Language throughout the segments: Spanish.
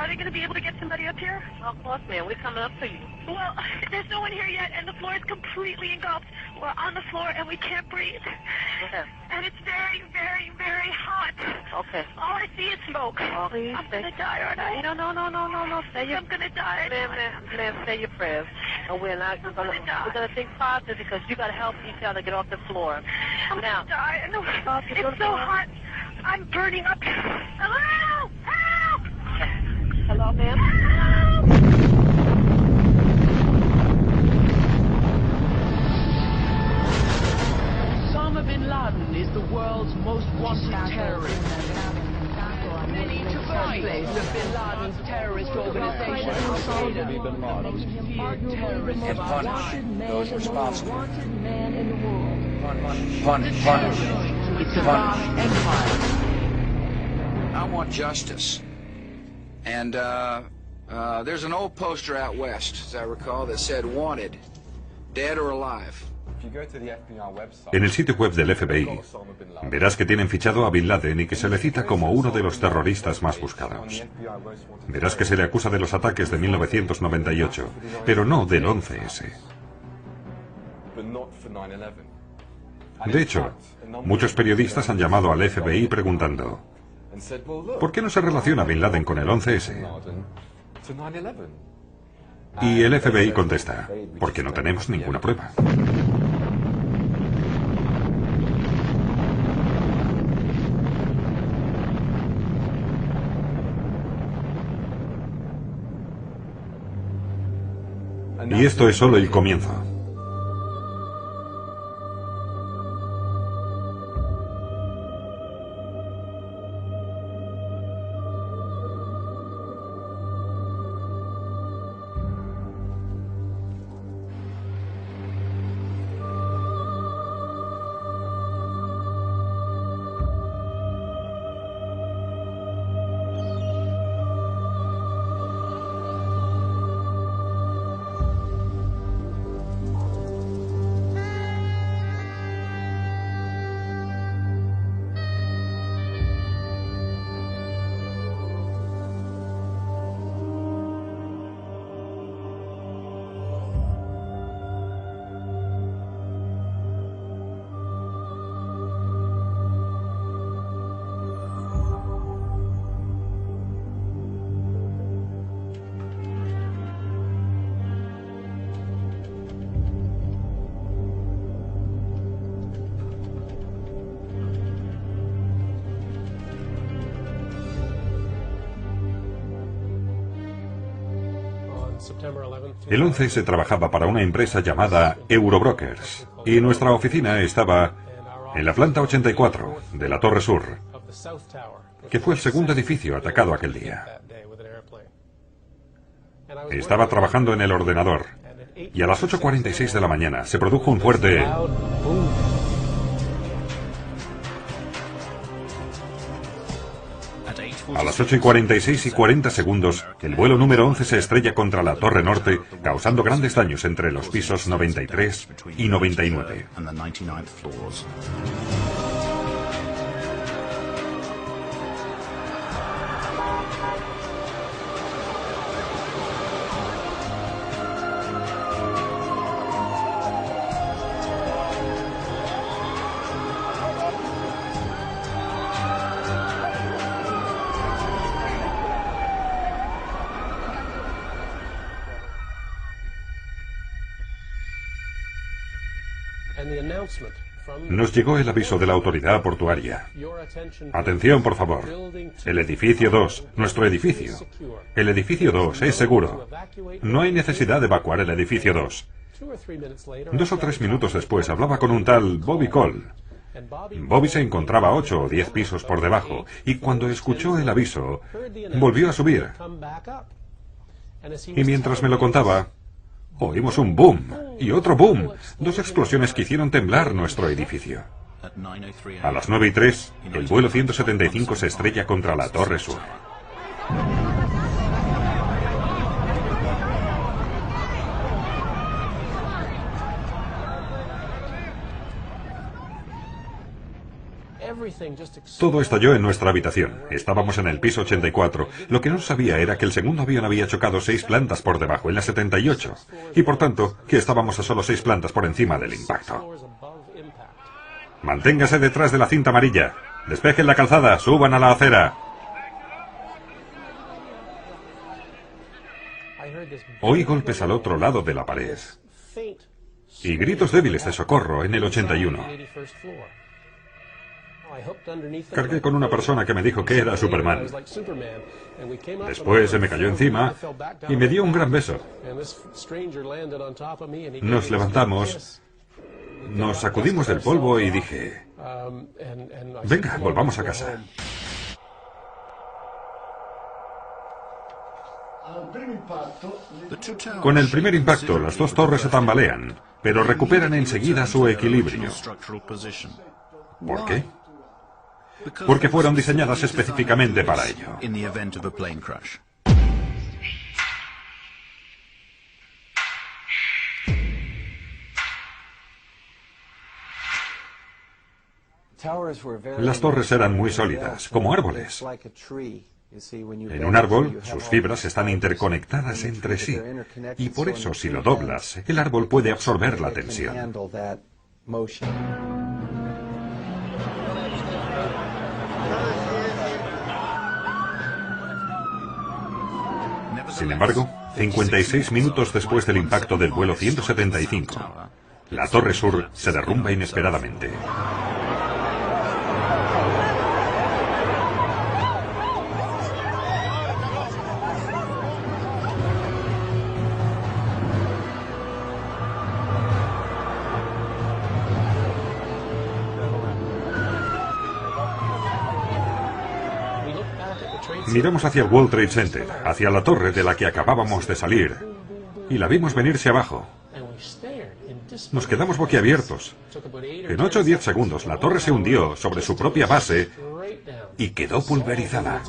they going to be able to get somebody up here? Well, of course, ma'am. We're coming up for you. Well, there's no one here yet, and the floor is completely engulfed. We're on the floor, and we can't breathe. Okay. And it's very, very, very hot. Okay. All I see is smoke. Oh, please. I'm going to die, aren't I? No. Say your... I'm going to die. Ma'am, say your prayers. And we're not going to think positive because you got to help each other get off the floor. I'm Now. going to die. No, it's so hot. I'm burning up. Hello! Help! Hello, ma'am? Osama bin Laden is the world's most wanted terrorist. Many to fight the Bin Laden's terrorist organization Al-Qaeda. Terrorists And punish those responsible. Punish. It's a vast empire. I want justice. And there's an old poster out west, as I recall, that said wanted, dead or alive. En el sitio web del FBI verás que tienen fichado a Bin Laden y que se le cita como uno de los terroristas más buscados. Verás que se le acusa de los ataques de 1998, pero no del 11S. De hecho, muchos periodistas han llamado al FBI preguntando: ¿por qué no se relaciona Bin Laden con el 11S? Y el FBI contesta: porque no tenemos ninguna prueba. Y esto es solo el comienzo. El 11S trabajaba para una empresa llamada Eurobrokers y nuestra oficina estaba en la planta 84 de la Torre Sur, que fue el segundo edificio atacado aquel día. Estaba trabajando en el ordenador y a las 8:46 de la mañana se produjo un fuerte... A las 8:46 segundos, el vuelo número 11 se estrella contra la Torre Norte, causando grandes daños entre los pisos 93 y 99. Nos llegó el aviso de la autoridad portuaria. Atención, por favor. El edificio 2, nuestro edificio. El edificio 2 es seguro. No hay necesidad de evacuar el edificio 2. 2 o 3 minutos después hablaba con un tal Bobby Cole. Bobby se encontraba 8 o 10 pisos por debajo y cuando escuchó el aviso, volvió a subir. Y mientras me lo contaba, oímos un boom y otro boom, 2 explosiones que hicieron temblar nuestro edificio. A las 9:03, el vuelo 175 se estrella contra la Torre Sur. Todo estalló en nuestra habitación. Estábamos en el piso 84. Lo que no sabía era que el segundo avión había chocado 6 plantas por debajo, en la 78. Y por tanto, que estábamos a solo 6 plantas por encima del impacto. Manténgase detrás de la cinta amarilla. Despejen la calzada, suban a la acera. Oí golpes al otro lado de la pared. Y gritos débiles de socorro en el 81. Cargué con una persona que me dijo que era Superman. Después se me cayó encima y me dio un gran beso. Nos levantamos, nos sacudimos del polvo y dije, venga, volvamos a casa. Con el primer impacto, las dos torres se tambalean, pero recuperan enseguida su equilibrio. ¿Por qué? Porque fueron diseñadas específicamente para ello. Las torres eran muy sólidas, como árboles. En un árbol, sus fibras están interconectadas entre sí, y por eso, si lo doblas, el árbol puede absorber la tensión. Sin embargo, 56 minutos después del impacto del vuelo 175, la Torre Sur se derrumba inesperadamente. Miramos hacia el World Trade Center, hacia la torre de la que acabábamos de salir, y la vimos venirse abajo. Nos quedamos boquiabiertos. En 8 o 10 segundos la torre se hundió sobre su propia base y quedó pulverizada.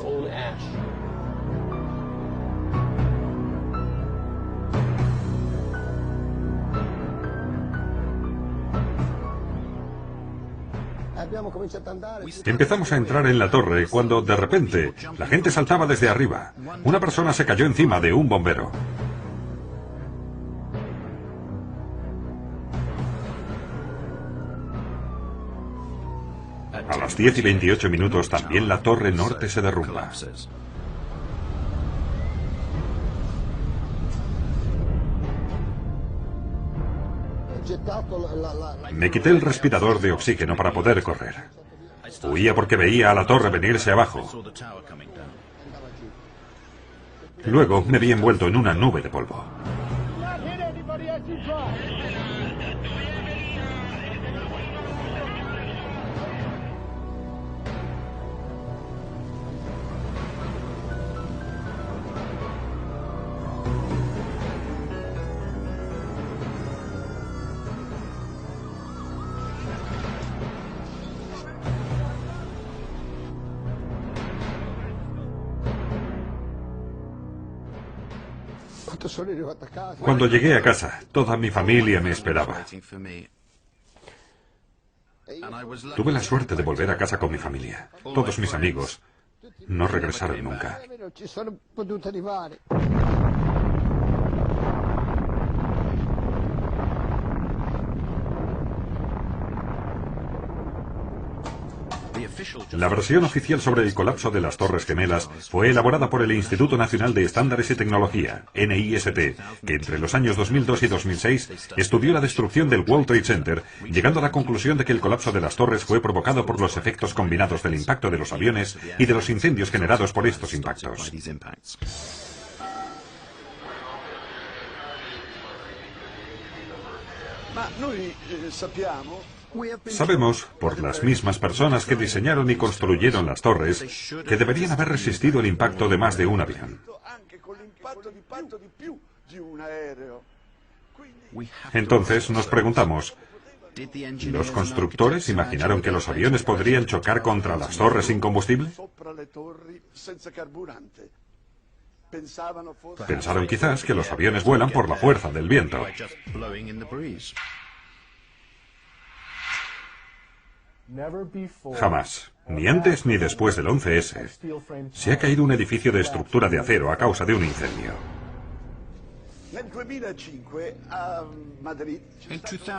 Empezamos a entrar en la torre cuando, de repente, la gente saltaba desde arriba. Una persona se cayó encima de un bombero. A las 10 y 28 minutos también la torre norte se derrumba. Me quité el respirador de oxígeno para poder correr. Huía porque veía a la torre venirse abajo. Luego me vi envuelto en una nube de polvo. Cuando llegué a casa, toda mi familia me esperaba. Tuve la suerte de volver a casa con mi familia. Todos mis amigos no regresaron nunca. La versión oficial sobre el colapso de las Torres Gemelas fue elaborada por el Instituto Nacional de Estándares y Tecnología, NIST, que entre los años 2002 y 2006 estudió la destrucción del World Trade Center, llegando a la conclusión de que el colapso de las torres fue provocado por los efectos combinados del impacto de los aviones y de los incendios generados por estos impactos. Sabemos, por las mismas personas que diseñaron y construyeron las torres, que deberían haber resistido el impacto de más de un avión. Entonces nos preguntamos, ¿los constructores imaginaron que los aviones podrían chocar contra las torres sin combustible? Pensaron quizás que los aviones vuelan por la fuerza del viento. Jamás, ni antes ni después del 11S, se ha caído un edificio de estructura de acero a causa de un incendio.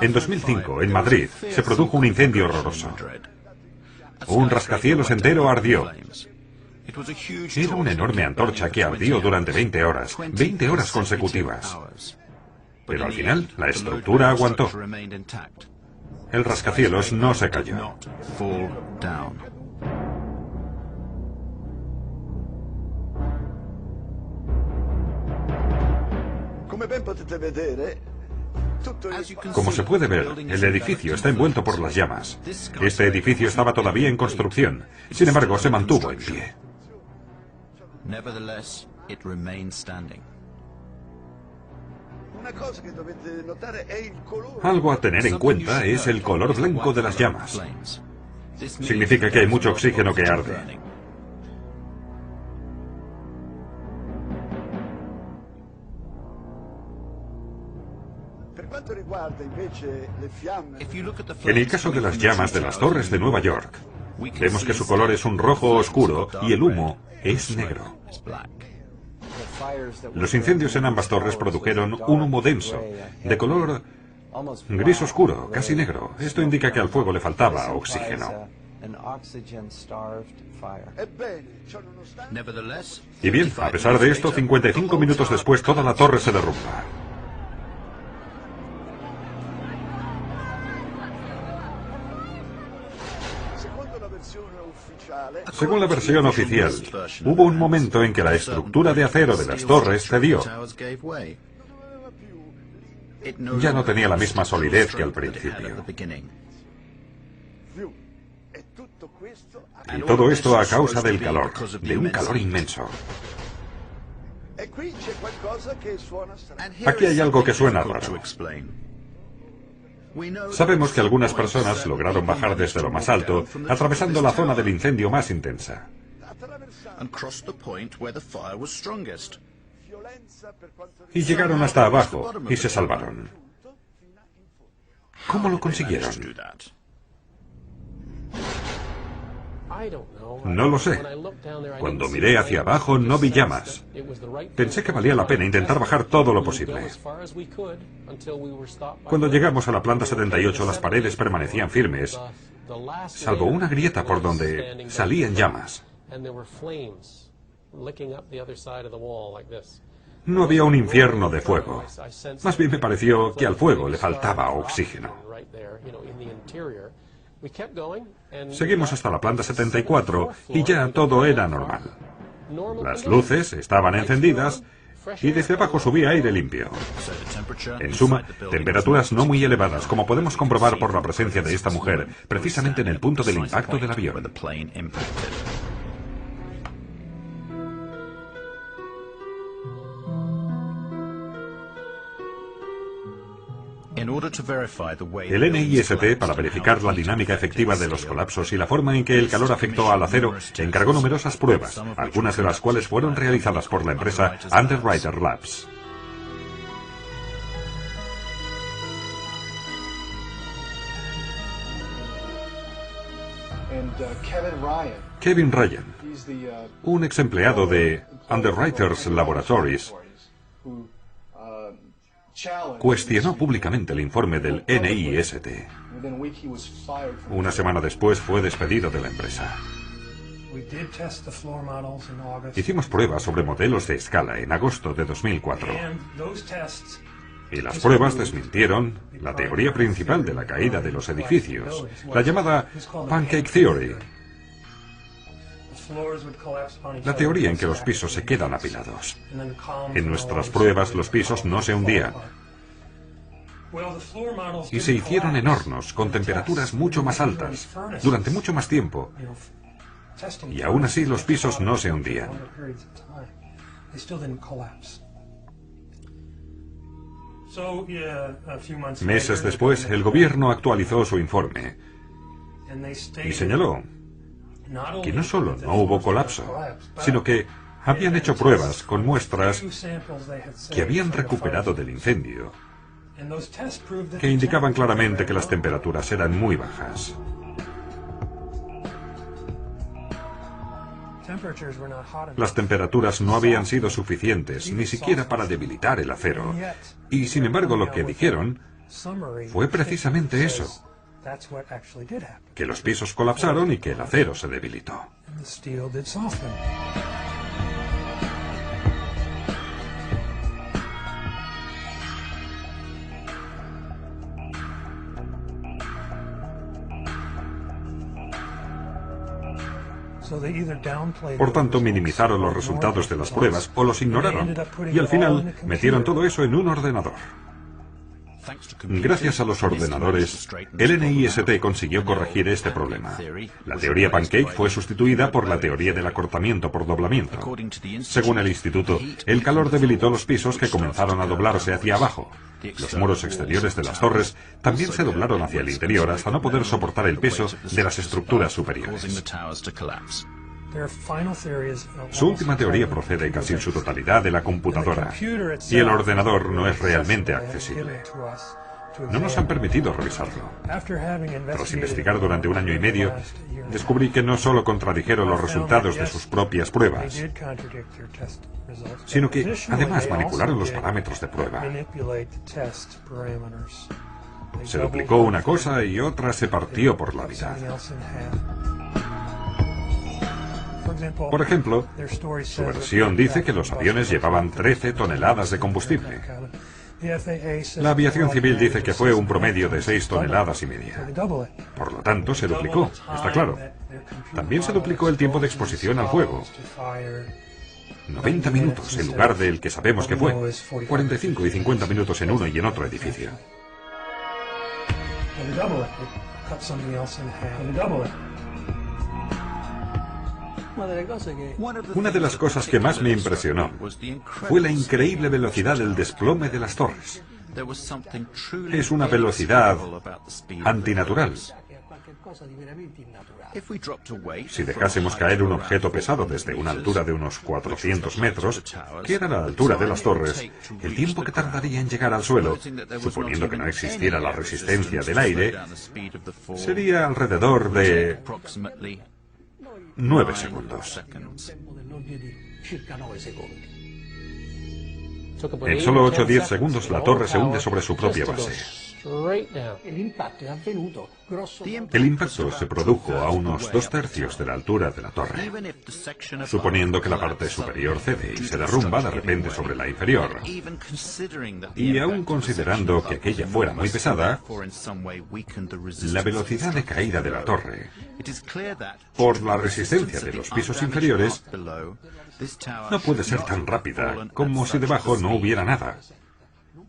En 2005, en Madrid, se produjo un incendio horroroso. Un rascacielos entero ardió. Era una enorme antorcha que ardió durante 20 horas consecutivas. Pero al final, la estructura aguantó. El rascacielos no se cayó. Como se puede ver, el edificio está envuelto por las llamas. Este edificio estaba todavía en construcción. Sin embargo, se mantuvo en pie. Algo a tener en cuenta es el color blanco de las llamas. Significa que hay mucho oxígeno que arde. En el caso de las llamas de las torres de Nueva York, vemos que su color es un rojo oscuro y el humo es negro. Los incendios en ambas torres produjeron un humo denso, de color gris oscuro, casi negro. Esto indica que al fuego le faltaba oxígeno. Y bien, a pesar de esto, 55 minutos después toda la torre se derrumba. Según la versión oficial, hubo un momento en que la estructura de acero de las torres cedió. Ya no tenía la misma solidez que al principio. Y todo esto a causa del calor, de un calor inmenso. Aquí hay algo que suena raro. Sabemos que algunas personas lograron bajar desde lo más alto, atravesando la zona del incendio más intensa. Y llegaron hasta abajo y se salvaron. ¿Cómo lo consiguieron? No lo sé. Cuando miré hacia abajo no vi llamas. Pensé que valía la pena intentar bajar todo lo posible. Cuando llegamos a la planta 78 las paredes permanecían firmes, salvo una grieta por donde salían llamas. No había un infierno de fuego. Más bien me pareció que al fuego le faltaba oxígeno. Seguimos hasta la planta 74 y ya todo era normal. Las luces estaban encendidas y desde abajo subía aire limpio. En suma, temperaturas no muy elevadas, como podemos comprobar por la presencia de esta mujer, precisamente en el punto del impacto del avión. El NIST, para verificar la dinámica efectiva de los colapsos y la forma en que el calor afectó al acero, encargó numerosas pruebas, algunas de las cuales fueron realizadas por la empresa Underwriter Labs. Kevin Ryan, un ex empleado de Underwriters Laboratories, cuestionó públicamente el informe del NIST. Una semana después fue despedido de la empresa. Hicimos pruebas sobre modelos de escala en agosto de 2004. Y las pruebas desmintieron la teoría principal de la caída de los edificios, la llamada Pancake Theory. La teoría en que los pisos se quedan apilados. En nuestras pruebas los pisos no se hundían. Y se hicieron en hornos con temperaturas mucho más altas, durante mucho más tiempo. Y aún así los pisos no se hundían. Meses después, el gobierno actualizó su informe y señaló que no solo no hubo colapso, sino que habían hecho pruebas con muestras que habían recuperado del incendio, que indicaban claramente que las temperaturas eran muy bajas. Las temperaturas no habían sido suficientes, ni siquiera para debilitar el acero. Y sin embargo, lo que dijeron fue precisamente eso, que los pisos colapsaron y que el acero se debilitó. Por tanto, minimizaron los resultados de las pruebas o los ignoraron, y al final metieron todo eso en un ordenador. Gracias a los ordenadores, el NIST consiguió corregir este problema. La teoría pancake fue sustituida por la teoría del acortamiento por doblamiento. Según el instituto, el calor debilitó los pisos que comenzaron a doblarse hacia abajo. Los muros exteriores de las torres también se doblaron hacia el interior hasta no poder soportar el peso de las estructuras superiores. Su última teoría procede casi en su totalidad de la computadora, y el ordenador no es realmente accesible. No nos han permitido revisarlo. Tras investigar durante 1 año y medio, descubrí que no solo contradijeron los resultados de sus propias pruebas, sino que además manipularon los parámetros de prueba. Se duplicó una cosa y otra se partió por la mitad. Por ejemplo, su versión dice que los aviones llevaban 13 toneladas de combustible. La aviación civil dice que fue un promedio de 6,5 toneladas. Por lo tanto, se duplicó, está claro. También se duplicó el tiempo de exposición al fuego. 90 minutos en lugar del que sabemos que fue. 45 y 50 minutos en uno y en otro edificio. Una de las cosas que más me impresionó fue la increíble velocidad del desplome de las torres. Es una velocidad antinatural. Si dejásemos caer un objeto pesado desde una altura de unos 400 metros, que era la altura de las torres, el tiempo que tardaría en llegar al suelo, suponiendo que no existiera la resistencia del aire, sería alrededor de 9 segundos. En solo 8 o 10 segundos la torre se hunde sobre su propia base. El impacto se produjo a unos 2/3 de la altura de la torre. Suponiendo que la parte superior cede y se derrumba de repente sobre la inferior, y aún considerando que aquella fuera muy pesada, la velocidad de caída de la torre, por la resistencia de los pisos inferiores, no puede ser tan rápida como si debajo no hubiera nada,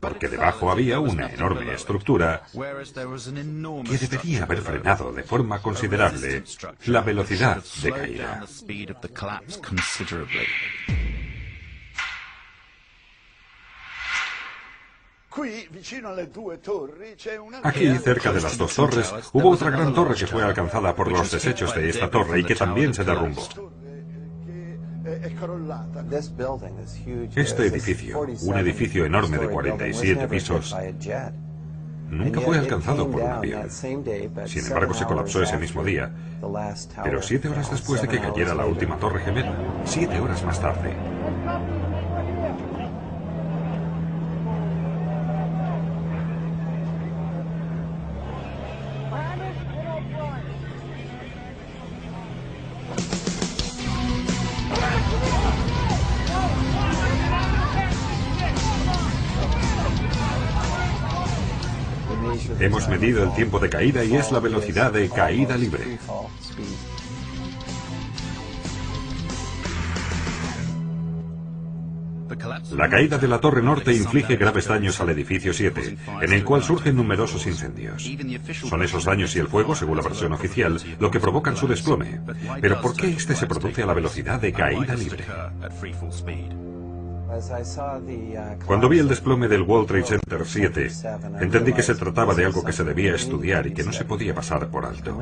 porque debajo había una enorme estructura que debería haber frenado de forma considerable la velocidad de caída. Aquí, cerca de las 2 torres, hubo otra gran torre que fue alcanzada por los desechos de esta torre y que también se derrumbó. Este edificio, un edificio enorme de 47 pisos, nunca fue alcanzado por un avión. Sin embargo, se colapsó ese mismo día, pero 7 horas después de que cayera la última torre gemela, 7 horas más tarde. Hemos medido el tiempo de caída y es la velocidad de caída libre. La caída de la Torre Norte inflige graves daños al edificio 7, en el cual surgen numerosos incendios. Son esos daños y el fuego, según la versión oficial, lo que provocan su desplome. Pero ¿por qué este se produce a la velocidad de caída libre? Cuando vi el desplome del World Trade Center 7, entendí que se trataba de algo que se debía estudiar y que no se podía pasar por alto.